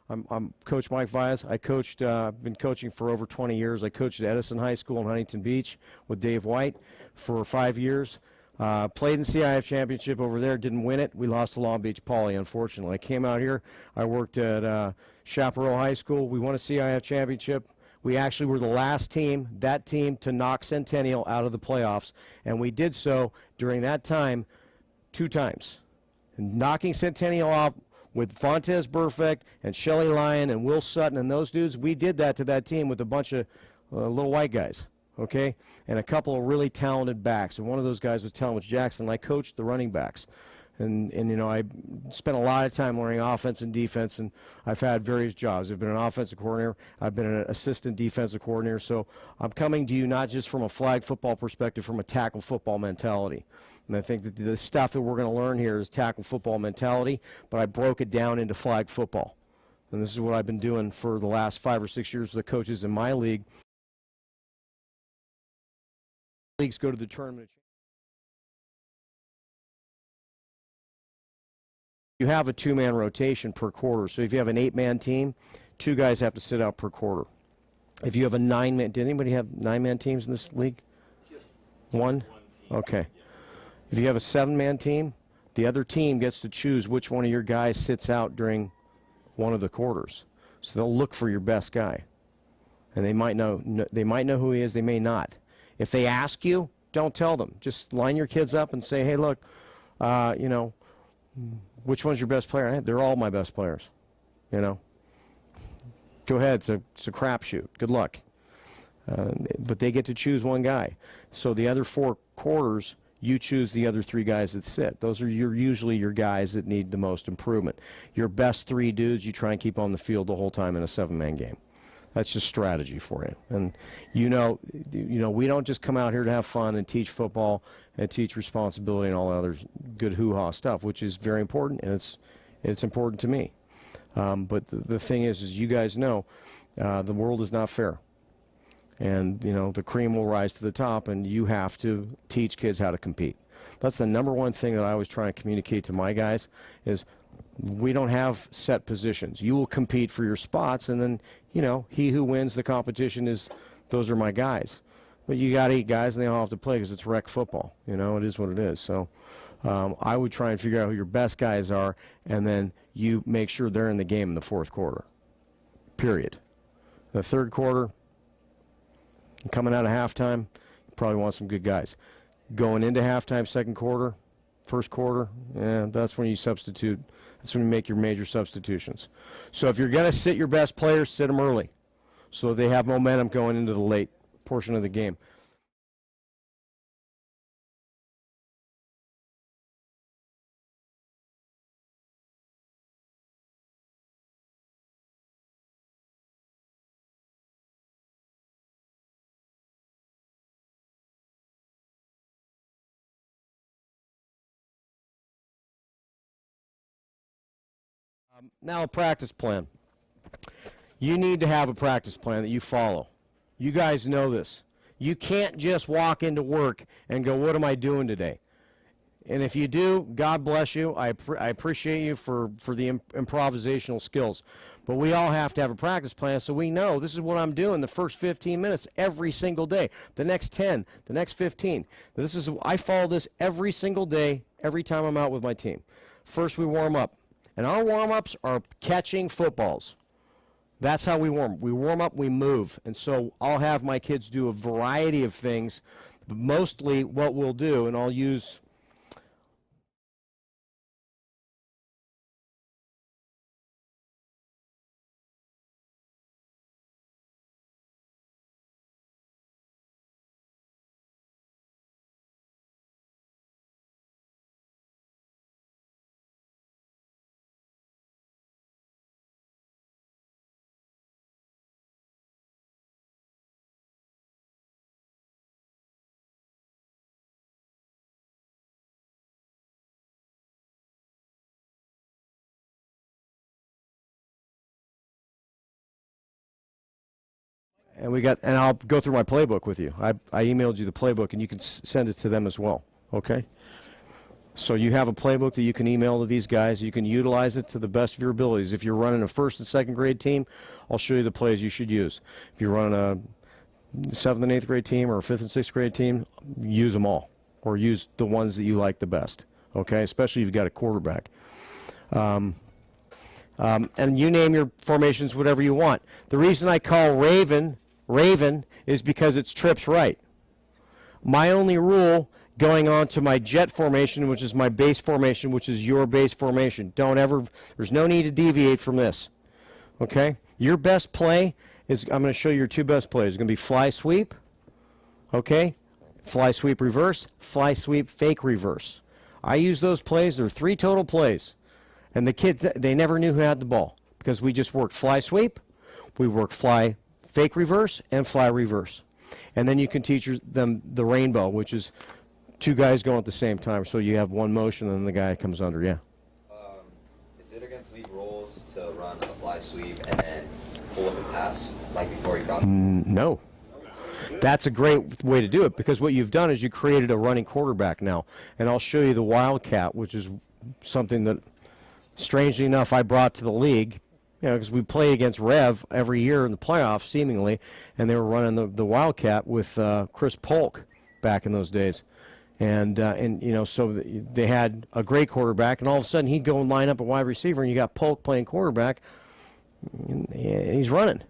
I'm Coach Mike Vyas. I coached, been coaching for over 20 years. I coached at Edison High School in Huntington Beach with Dave White for 5 years. Played in CIF championship over there, didn't win it. We lost to Long Beach Poly, unfortunately. I came out here. I worked at Chaparral High School. We won a CIF championship. We actually were the last team, that team, to knock Centennial out of the playoffs, and we did so during that time 2 times. And knocking Centennial off with Fontez Burfict and Shelley Lyon and Will Sutton and those dudes, we did that to that team with a bunch of little white guys, okay, and a couple of really talented backs. And one of those guys was Talmadge Jackson, and I coached the running backs. And you know, I spent a lot of time learning offense and defense, and I've had various jobs. I've been an offensive coordinator. I've been an assistant defensive coordinator. So I'm coming to you not just from a flag football perspective, from a tackle football mentality. And I think that the stuff that we're going to learn here is tackle football mentality, but I broke it down into flag football. And this is what I've been doing for the last 5 or 6 years with the coaches in my league. Leagues go to the tournament. You have a 2-man rotation per quarter. So if you have an 8-man team, 2 guys have to sit out per quarter. If you have a 9-man, did anybody have 9-man teams in this league? Just one team. Okay. Yeah. If you have a 7-man team, the other team gets to choose which one of your guys sits out during one of the quarters. So they'll look for your best guy. And they might know who he is, they may not. If they ask you, don't tell them. Just line your kids up and say, hey, look, you know, which one's your best player? They're all my best players, you know. Go ahead, it's a crapshoot. Good luck. But they get to choose one guy. So the other 4 quarters, you choose the other 3 guys that sit. Those are usually your guys that need the most improvement. Your best 3 dudes, you try and keep on the field the whole time in a 7-man game. That's just strategy for you. And you know, we don't just come out here to have fun and teach football and teach responsibility and all the other good hoo-ha stuff, which is very important, and it's important to me. But the thing is you guys know, the world is not fair. And, you know, the cream will rise to the top, and you have to teach kids how to compete. That's the #1 thing that I always try and communicate to my guys is we don't have set positions. You will compete for your spots, and then, you know, he who wins the competition those are my guys. But you got 8 guys, and they all have to play because it's rec football. You know, it is what it is. So I would try and figure out who your best guys are, and then you make sure they're in the game in the 4th quarter, period. The 3rd quarter, coming out of halftime, you probably want some good guys. Going into halftime, 2nd quarter, 1st quarter, that's when you substitute. That's when you make your major substitutions. So if you're going to sit your best players, sit them early so they have momentum going into the late portion of the game. Now a practice plan. You need to have a practice plan that you follow. You guys know this. You can't just walk into work and go, what am I doing today? And if you do, God bless you. I appreciate you for the improvisational skills. But we all have to have a practice plan so we know this is what I'm doing the first 15 minutes every single day, the next 10, the next 15. I follow this every single day, every time I'm out with my team. First we warm up. And our warm-ups are catching footballs. That's how we warm. We warm up, we move. And so I'll have my kids do a variety of things. But mostly what we'll do, and I'll use and I'll go through my playbook with you. I emailed you the playbook, and you can send it to them as well. Okay. So you have a playbook that you can email to these guys. You can utilize it to the best of your abilities. If you're running a first and second grade team, I'll show you the plays you should use. If you're running a 7th and 8th grade team or a 5th and 6th grade team, use them all, or use the ones that you like the best. Okay, especially if you've got a quarterback. And you name your formations whatever you want. The reason I call Raven is because it's trips right. My only rule going on to my jet formation, which is my base formation, which is your base formation. There's no need to deviate from this. Okay? Your best play is, I'm going to show you your two best plays. It's going to be fly sweep, okay? Fly sweep reverse, fly sweep fake reverse. I use those plays. There are 3 total plays. And the kids, they never knew who had the ball because we just worked fly sweep, we worked fly fake reverse, and fly reverse. And then you can teach them the rainbow, which is 2 guys going at the same time, so you have one motion and then the guy comes under, yeah. Is it against league rules to run a fly sweep and then pull up and pass like before he crosses? No. That's a great way to do it because what you've done is you created a running quarterback now. And I'll show you the Wildcat, which is something that, strangely enough, I brought to the league. You know, because we played against Rev every year in the playoffs, seemingly, and they were running the Wildcat with Chris Polk back in those days. And you know, so they had a great quarterback, and all of a sudden he'd go and line up a wide receiver, and you got Polk playing quarterback, and he's running.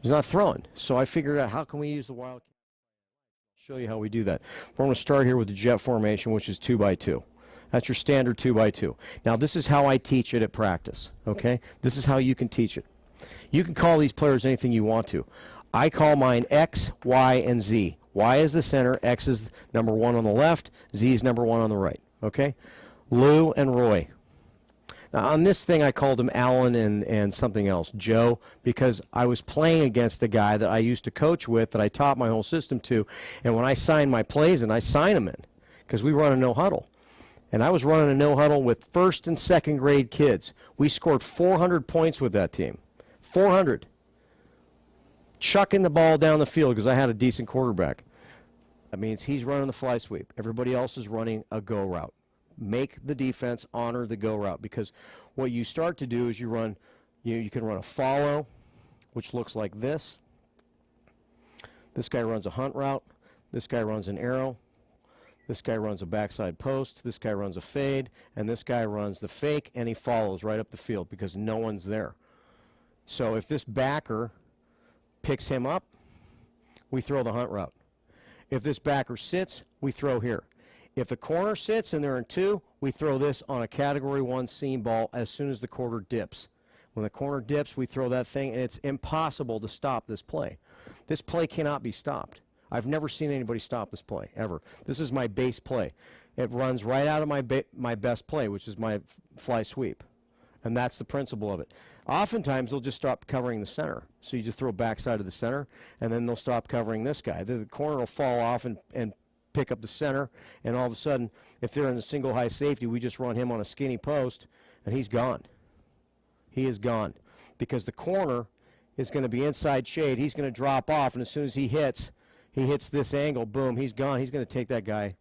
He's not throwing. So I figured out, how can we use the Wildcat? I'll show you how we do that. We're going to start here with the jet formation, which is 2x2. That's your standard 2x2. Now, this is how I teach it at practice, okay? This is how you can teach it. You can call these players anything you want to. I call mine X, Y, and Z. Y is the center, X is number 1 on the left, Z is number 1 on the right, okay? Lou and Roy. Now, on this thing, I called him Alan and something else, Joe, because I was playing against the guy that I used to coach with, that I taught my whole system to, and when I sign my plays in, I sign them in, because we run a no huddle. And I was running a no huddle with 1st and 2nd grade kids. We scored 400 points with that team. 400. Chucking the ball down the field because I had a decent quarterback. That means he's running the fly sweep. Everybody else is running a go route. Make the defense honor the go route, because what you start to do is you can run a follow, which looks like this. This guy runs a hunt route. This guy runs an arrow. This guy runs a backside post. This guy runs a fade. And this guy runs the fake, and he follows right up the field because no one's there. So if this backer picks him up, we throw the hunt route. If this backer sits, we throw here. If the corner sits and they're in 2, we throw this on a Category 1 seam ball as soon as the corner dips. When the corner dips, we throw that thing, and it's impossible to stop this play. This play cannot be stopped. I've never seen anybody stop this play, ever. This is my base play. It runs right out of my best play, which is my fly sweep. And that's the principle of it. Oftentimes, they'll just stop covering the center. So you just throw backside of the center, and then they'll stop covering this guy. The corner will fall off and pick up the center, and all of a sudden, if they're in a single high safety, we just run him on a skinny post, and he's gone. He is gone. Because the corner is going to be inside shade. He's going to drop off, and as soon as he hits this angle, boom, he's gone. He's going to take that guy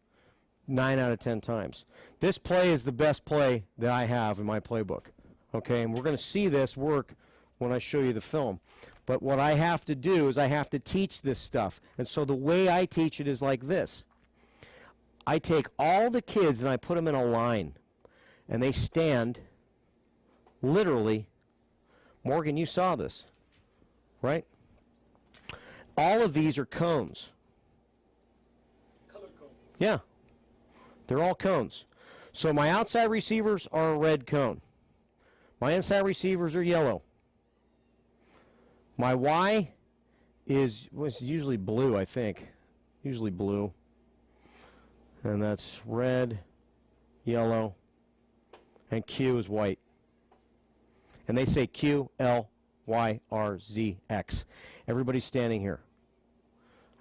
9 out of 10 times. This play is the best play that I have in my playbook. Okay, and we're going to see this work when I show you the film. But what I have to do is I have to teach this stuff. And so the way I teach it is like this. I take all the kids and I put them in a line. And they stand literally. Morgan, you saw this, right? All of these are cones. Color cones. Yeah. They're all cones. So my outside receivers are a red cone. My inside receivers are yellow. My Y was usually blue, I think. Usually blue. And that's red, yellow, and Q is white. And they say Q, L, Y, R, Z, X. Everybody's standing here.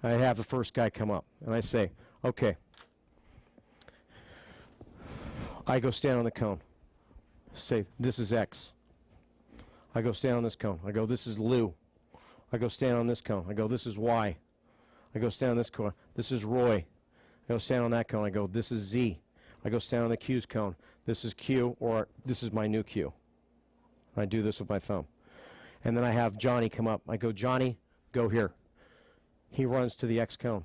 I have the first guy come up, and I say, okay. I go stand on the cone. Say, this is X. I go stand on this cone. I go, this is Lou. I go stand on this cone. I go, this is Y. I go stand on this cone. This is Roy. I go stand on that cone. I go, this is Z. I go stand on the Q's cone. This is Q, or this is my new Q. I do this with my thumb. And then I have Johnny come up. I go, Johnny, go here. He runs to the X cone.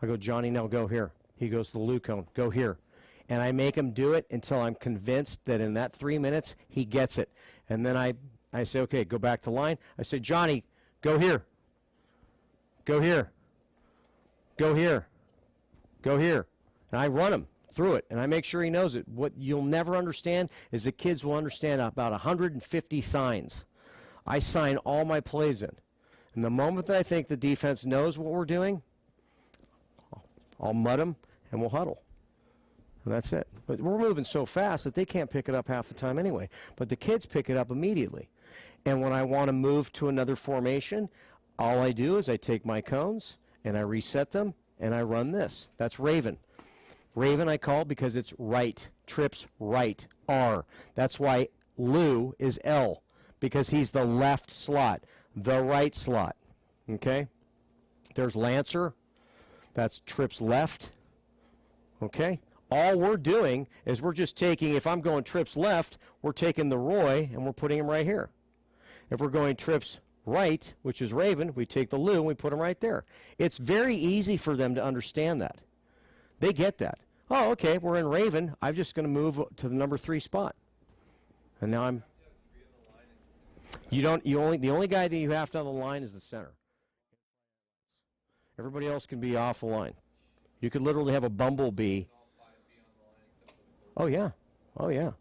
I go, Johnny, now go here. He goes to the Lou cone. Go here. And I make him do it until I'm convinced that in that 3 minutes, he gets it. And then I say, okay, go back to line. I say, Johnny, go here. Go here. Go here. Go here. And I run him through it, and I make sure he knows it. What you'll never understand is that kids will understand about 150 signs. I sign all my plays in. And the moment that I think the defense knows what we're doing, I'll mud them, and we'll huddle. And that's it. But we're moving so fast that they can't pick it up half the time anyway. But the kids pick it up immediately. And when I want to move to another formation, all I do is I take my cones, and I reset them, and I run this. That's Raven. Raven I call because it's right. Trips right. R. That's why Lou is L, because he's the left slot, the right slot. Okay? There's Lancer. That's trips left. Okay? All we're doing is we're just taking, if I'm going trips left, we're taking the Roy and we're putting him right here. If we're going trips right, which is Raven, we take the Lou and we put him right there. It's very easy for them to understand that. They get that. Oh, okay, we're in Raven. I'm just going to move to the number 3 spot. And now I'm... the only guy that you have to on the line is the center. Everybody else can be off the line. You could literally have a bumblebee. Oh, yeah. Oh, yeah.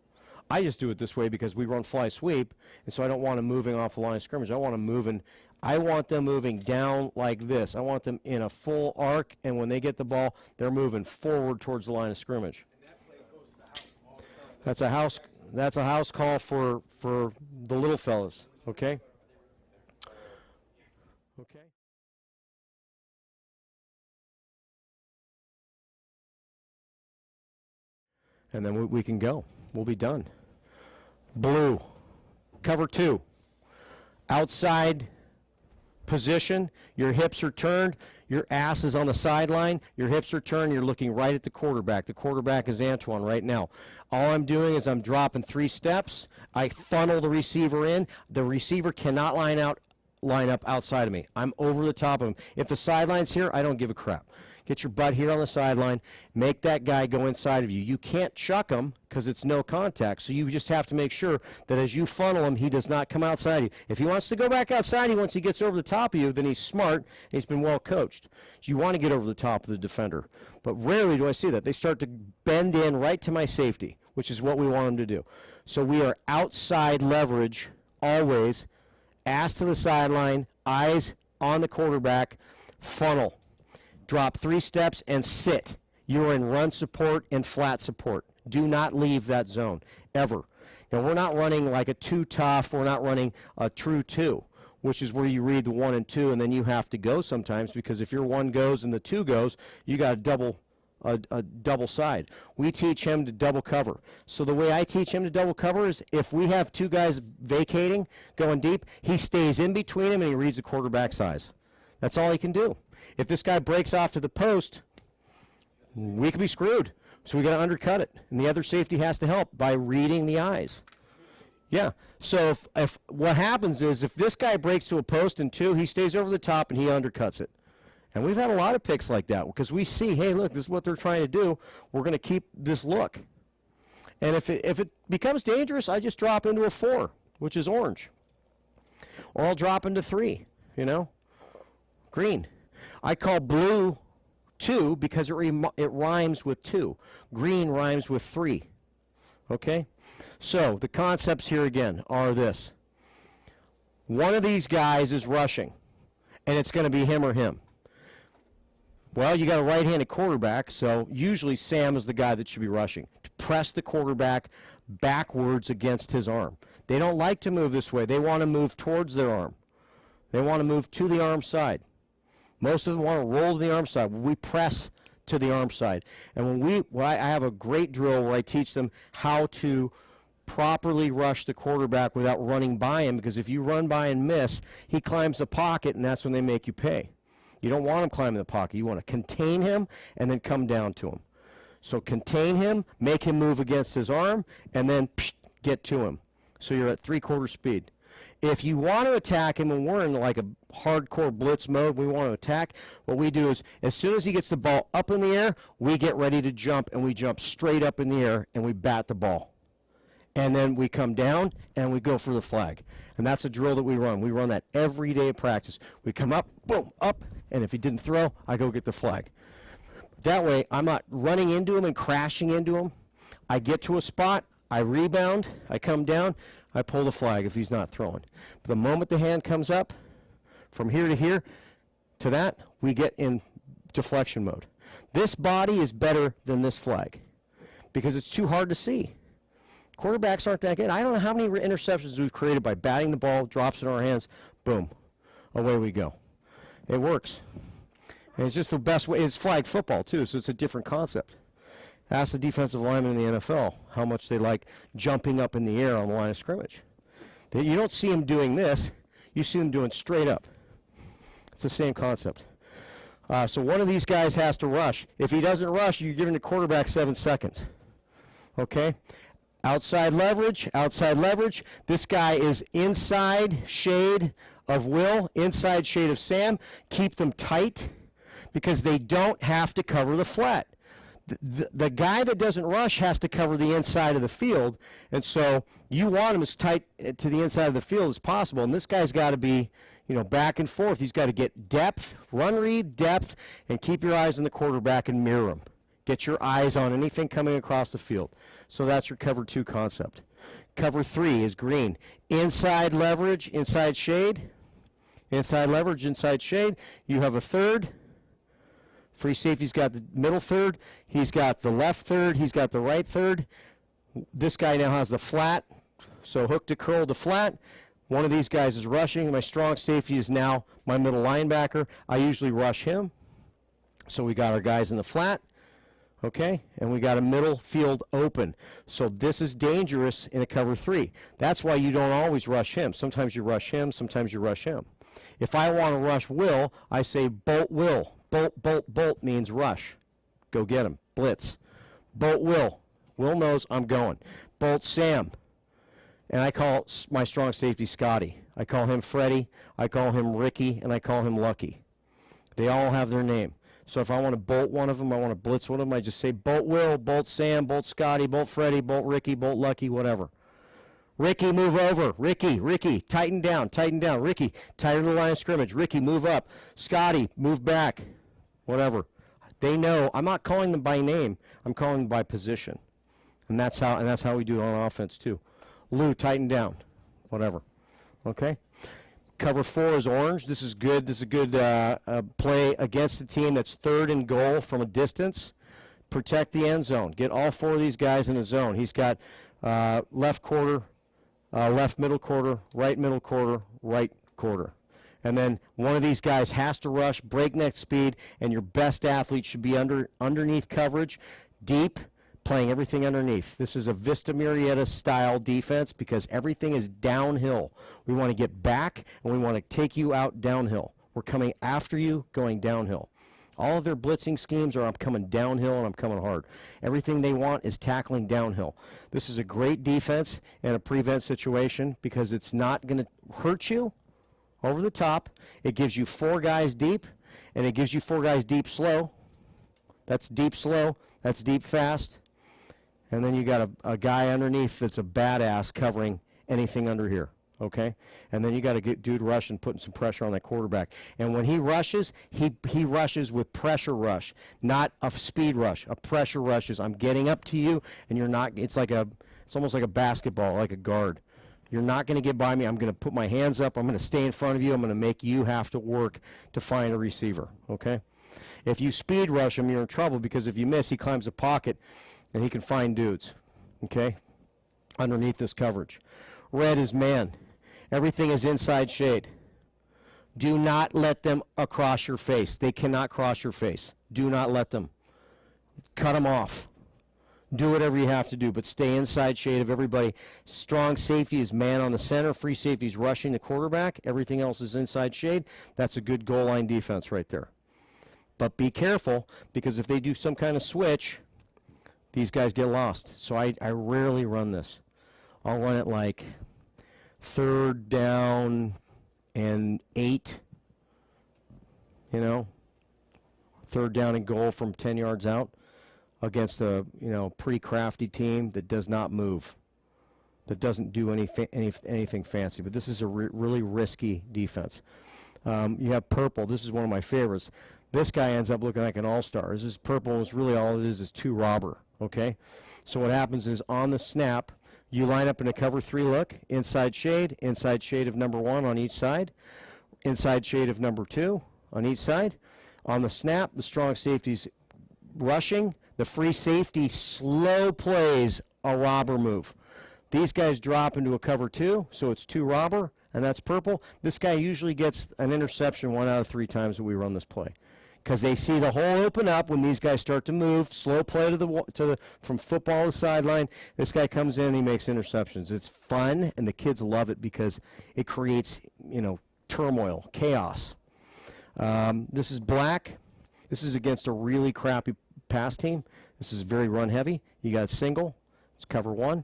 I just do it this way because we run fly sweep, and so I don't want them moving off the line of scrimmage. I want them moving down like this. I want them in a full arc, and when they get the ball, they're moving forward towards the line of scrimmage. And that play goes to the house all the time. That's a house call for the little fellas, okay? Okay. And then we can go. We'll be done. Blue, cover 2. Outside position, your hips are turned, your ass is on the sideline, your hips are turned, you're looking right at the quarterback. The quarterback is Antoine right now. All I'm doing is I'm dropping 3 steps. I funnel the receiver in. The receiver cannot line up outside of me. I'm over the top of him. If the sideline's here, I don't give a crap. Get your butt here on the sideline. Make that guy go inside of you. You can't chuck him because it's no contact. So you just have to make sure that as you funnel him, he does not come outside you. If he wants to go back outside you once he gets over the top of you, then he's smart and he's been well coached. So you want to get over the top of the defender. But rarely do I see that. They start to bend in right to my safety, which is what we want them to do. So we are outside leverage always. Ass to the sideline, eyes on the quarterback, funnel. Drop 3 steps and sit. You're in run support and flat support. Do not leave that zone, ever. Now, we're not running like a 2 tough. We're not running a true 2, which is where you read the 1 and 2, and then you have to go sometimes because if your 1 goes and the 2 goes, you got a double side. We teach him to double cover. So the way I teach him to double cover is if we have 2 guys vacating, going deep, he stays in between them and he reads the quarterback's eyes. That's all he can do. If this guy breaks off to the post, we could be screwed. So we got to undercut it. And the other safety has to help by reading the eyes. Yeah. So if what happens is if this guy breaks to a post and 2, he stays over the top and he undercuts it. And we've had a lot of picks like that because we see, hey, look, this is what they're trying to do. We're going to keep this look. And if it becomes dangerous, I just drop into a 4, which is orange. Or I'll drop into 3, green. I call blue 2 because it rhymes with 2. Green rhymes with 3. Okay? So the concepts here again are this. One of these guys is rushing, and it's going to be him or him. Well, you got a right-handed quarterback, so usually Sam is the guy that should be rushing, to press the quarterback backwards against his arm. They don't like to move this way. They want to move towards their arm. They want to move to the arm side. Most of them want to roll to the arm side. We press to the arm side. And I have a great drill where I teach them how to properly rush the quarterback without running by him, because if you run by and miss, he climbs the pocket, and that's when they make you pay. You don't want him climbing the pocket. You want to contain him and then come down to him. So contain him, make him move against his arm, and then get to him. So you're at 3/4 speed. If you want to attack him, and we're in like a hardcore blitz mode, we want to attack, what we do is as soon as he gets the ball up in the air, we get ready to jump, and we jump straight up in the air, and we bat the ball. And then we come down, and we go for the flag. And that's a drill that we run. We run that every day of practice. We come up, boom, up, and if he didn't throw, I go get the flag. That way, I'm not running into him and crashing into him. I get to a spot, I rebound, I come down, I pull the flag if he's not throwing. But the moment the hand comes up, from here to here, to that, we get in deflection mode. This body is better than this flag because it's too hard to see. Quarterbacks aren't that good. I don't know how many interceptions we've created by batting the ball, drops in our hands, boom, away we go. It works. And it's just the best way. It's flag football, too, so it's a different concept. Ask the defensive linemen in the NFL how much they like jumping up in the air on the line of scrimmage. You don't see them doing this. You see them doing straight up. It's the same concept. So one of these guys has to rush. If he doesn't rush, you're giving the quarterback 7 seconds. Okay? Outside leverage, outside leverage. This guy is inside shade of Will, inside shade of Sam. Keep them tight because they don't have to cover the flat. The guy that doesn't rush has to cover the inside of the field, and so you want him as tight to the inside of the field as possible, and this guy's got to be, back and forth. He's got to get depth, run read, depth, and keep your eyes on the quarterback and mirror him. Get your eyes on anything coming across the field. So that's your cover 2 concept. Cover 3 is green. Inside leverage, inside shade. Inside leverage, inside shade. You have a third. Free safety's got the middle third. He's got the left third. He's got the right third. This guy now has the flat. So hook to curl to flat. One of these guys is rushing. My strong safety is now my middle linebacker. I usually rush him. So we got our guys in the flat. Okay, and we got a middle field open. So this is dangerous in a cover 3. That's why you don't always rush him. Sometimes you rush him, sometimes you rush him. If I want to rush Will, I say bolt Will. Bolt, bolt, bolt means rush. Go get him. Blitz. Bolt Will. Will knows I'm going. Bolt Sam. And I call my strong safety Scotty. I call him Freddie. I call him Ricky. And I call him Lucky. They all have their name. So if I want to bolt one of them, I want to blitz one of them, I just say bolt Will, bolt Sam, bolt Scotty, bolt Freddie, bolt Ricky, bolt Lucky, whatever. Ricky, move over. Ricky, tighten down. Ricky, tighten the line of scrimmage. Ricky, move up. Scotty, move back. Whatever. They know. I'm not calling them by name. I'm calling them by position. And that's how we do it on offense too. Lou, tighten down. Whatever. Okay? Cover 4 is orange. This is good. This is a good play against the team that's 3rd and goal from a distance. Protect the end zone. Get all 4 of these guys in the zone. He's got left quarter, left middle quarter, right middle quarter, right quarter. And then one of these guys has to rush, breakneck speed, and your best athlete should be underneath coverage, deep, playing everything underneath. This is a Vista Marietta style defense because everything is downhill. We want to get back, and we want to take you out downhill. We're coming after you, going downhill. All of their blitzing schemes are I'm coming downhill and I'm coming hard. Everything they want is tackling downhill. This is a great defense in a prevent situation because it's not going to hurt you over the top. It gives you 4 guys deep, and it gives you 4 guys deep slow. That's deep slow. That's deep fast. And then you got a guy underneath that's a badass covering anything under here, okay? And then you got a dude rushing, putting some pressure on that quarterback. And when he rushes, he rushes with pressure rush, not a speed rush. A pressure rush is I'm getting up to you, and you're not. It's almost like a basketball, like a guard. You're not going to get by me. I'm going to put my hands up. I'm going to stay in front of you. I'm going to make you have to work to find a receiver, okay? If you speed rush him, you're in trouble because if you miss, he climbs a pocket. And he can find dudes, okay, underneath this coverage. Red is man. Everything is inside shade. Do not let them across your face. They cannot cross your face. Do not let them. Cut them off. Do whatever you have to do, but stay inside shade of everybody. Strong safety is man on the center. Free safety is rushing the quarterback. Everything else is inside shade. That's a good goal line defense right there. But be careful because if they do some kind of switch, these guys get lost. So I rarely run this. I'll run it like 3rd down and 8, you know, 3rd down and goal from 10 yards out against a, you know, pretty crafty team that does not move, that doesn't do anything fancy. But this is a really risky defense. You have purple. This is one of my favorites. This guy ends up looking like an all-star. This is purple, and it's really all it is 2 robber, okay? So what happens is on the snap, you line up in a cover 3 look, inside shade of number 1 on each side, inside shade of number 2 on each side. On the snap, the strong safety's rushing. The free safety slow plays a robber move. These guys drop into a cover 2, so it's 2 robber, and that's purple. This guy usually gets an interception 1 out of 3 times that we run this play, because they see the hole open up when these guys start to move. Slow play to the from football to the sideline. This guy comes in and he makes interceptions. It's fun, and the kids love it because it creates, you know, turmoil, chaos. This is black. This is against a really crappy pass team. This is very run heavy. You got single. It's cover 1.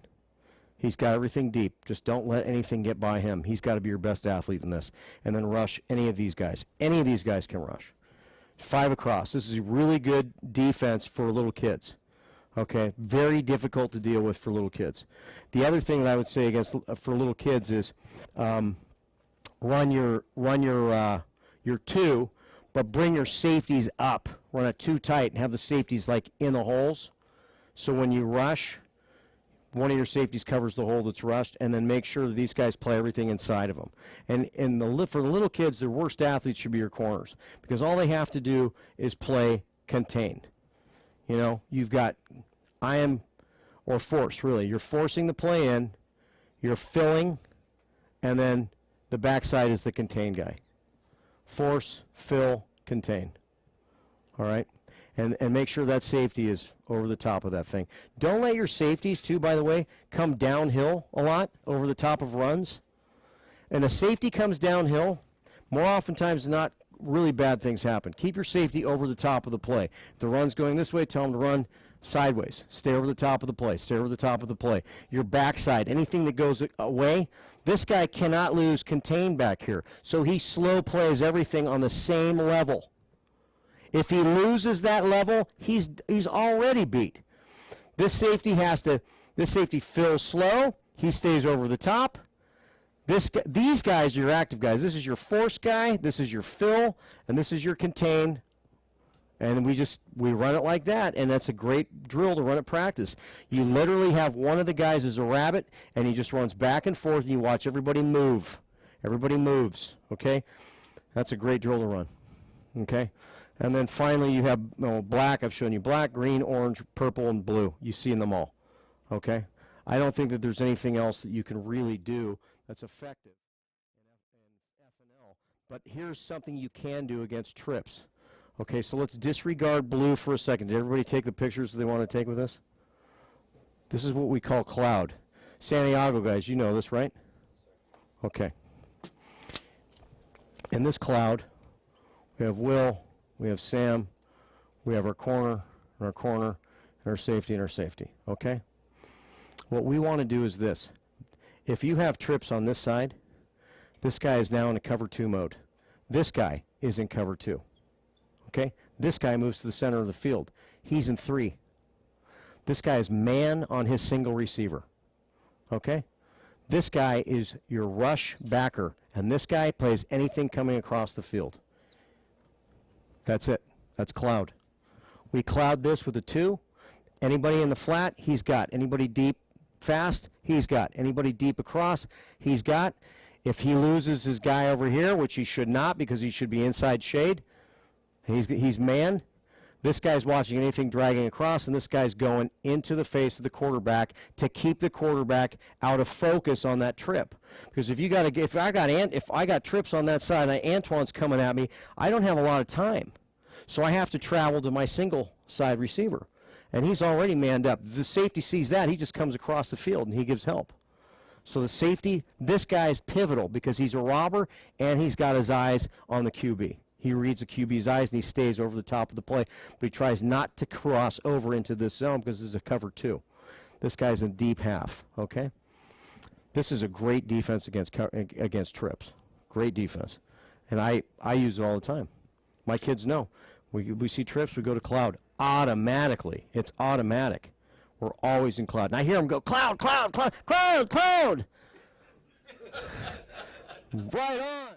He's got everything deep. Just don't let anything get by him. He's got to be your best athlete in this. And then rush any of these guys. Any of these guys can rush. 5 across. This is really good defense for little kids. Okay, very difficult to deal with for little kids. The other thing that I would say against for little kids is run your 2, but bring your safeties up. Run it too tight and have the safeties like in the holes. So when you rush, one of your safeties covers the hole that's rushed, and then make sure that these guys play everything inside of them. And for the little kids, the worst athletes should be your corners, because all they have to do is play contained. You know, you've got or force, really. You're forcing the play in, you're filling, and then the backside is the contained guy. Force, fill, contain. All right? And make sure that safety is over the top of that thing. Don't let your safeties, too, by the way, come downhill a lot over the top of runs. And a safety comes downhill, more oftentimes than not, really bad things happen. Keep your safety over the top of the play. If the run's going this way, tell them to run sideways. Stay over the top of the play. Stay over the top of the play. Your backside, anything that goes away, this guy cannot lose contained back here. So he slow plays everything on the same level. If he loses that level, he's already beat. This safety fills slow. He stays over the top. These guys are your active guys. This is your force guy. This is your fill, and this is your contain. And we run it like that, and that's a great drill to run at practice. You literally have one of the guys as a rabbit, and he just runs back and forth, and you watch everybody move. Everybody moves. Okay, that's a great drill to run. Okay. And then finally you have black. I've shown you black, green, orange, purple, and blue. You see them all. Okay? I don't think that there's anything else that you can really do that's effective in F&L. But here's something you can do against trips. Okay, so let's disregard blue for a second. Did everybody take the pictures that they want to take with us? This is what we call cloud. Santiago guys, you know this, right? Okay. In this cloud, we have Will, we have Sam, we have our corner, and our safety, and our safety, okay? What we want to do is this. If you have trips on this side, this guy is now in a cover 2 mode. This guy is in cover 2, okay? This guy moves to the center of the field. He's in 3. This guy is man on his single receiver, okay? This guy is your rush backer, and this guy plays anything coming across the field. That's it. That's cloud. We cloud this with a 2. Anybody in the flat, he's got. Anybody deep fast, he's got. Anybody deep across, he's got. If he loses his guy over here, which he should not because he should be inside shade, he's man. This guy's watching anything dragging across, and this guy's going into the face of the quarterback to keep the quarterback out of focus on that trip. Because if I got trips on that side and Antoine's coming at me, I don't have a lot of time. So I have to travel to my single side receiver. And he's already manned up. The safety sees that, he just comes across the field and he gives help. So the safety, this guy's pivotal because he's a robber and he's got his eyes on the QB. He reads the QB's eyes and he stays over the top of the play, but he tries not to cross over into this zone because this is a cover 2. This guy's in deep half, okay? This is a great defense against trips. Great defense. And I use it all the time. My kids know. We see trips, we go to cloud. Automatically. It's automatic. We're always in cloud. And I hear them go, cloud, cloud, cloud, cloud, cloud! Right on!